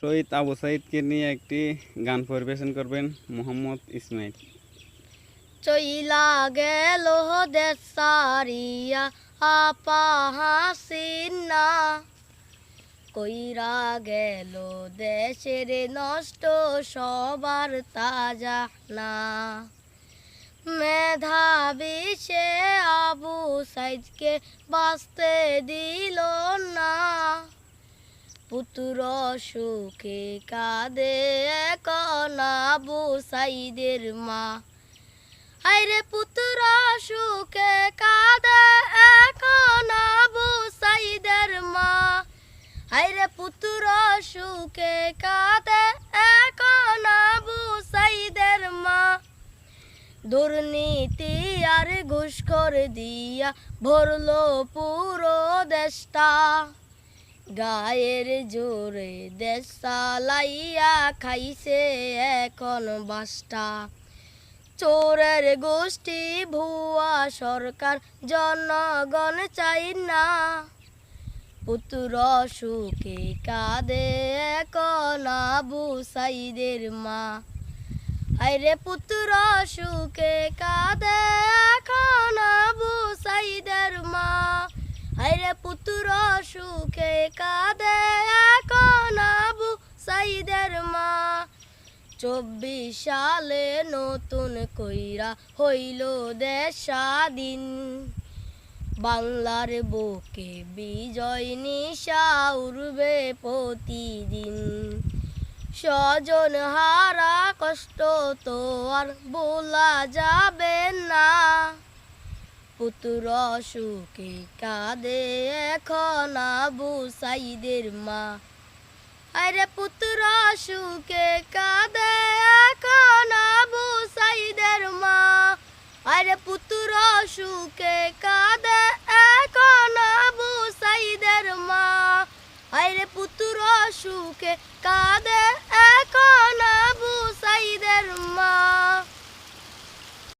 শহীদ আবু সাইদকে নিয়ে একটি গান পরিবেশন করবেন মোহাম্মদ ইসমাইল। চইলা গেল দেশ সারিয়া আপা হাসিনা, কইরা গেল দেশের নষ্ট সবার তাজা না। মেধাবী সে আবু সাইদকে বাঁচতে দিল না, পুত্র সুখে কাঁদে এখন আবু সাইদের মা। হায়রে পুত্র সুখে কাঁদে এখন আবু সাইদের মা, হায়রে পুত্র সুখে কাঁদে এখন আবু সাইদের মা। দুর্নীতি আর ঘুষখোর দিয়া ভরলো পুরো দেশটা, গায়ের জোরে দেশ চালাইয়া খাইছে এখন বাসটা। চোরের গোষ্ঠী ভুয়া সরকার জনগণ চাই না, পুত্র সুখে কাঁদে এখন আবু সাইদের মা। হায়রে পুত্র সুখে কাঁদে এখন আবু সাইদের মা, হায়রে পুত্র সুখে কাঁদে এখন আবু সাইদের মা। 24 সালে নতুন কইরা হইল দেশ স্বাধীন, বাংলার বুকে বিজয় নিশা উড়বে প্রতিদিন। স্বজন হারা কষ্ট তো আর ভোলা যাবে না, পুত্র সুখে কাঁদে এখন আবু সাইদের মা। আরে পুত্র সুখে কাঁদে এখন আবু সাইদের মা, আরে পুত্র সুখে কাঁদে এখন আবু সাইদের মা, আরে পুত্র সুখে কাঁদে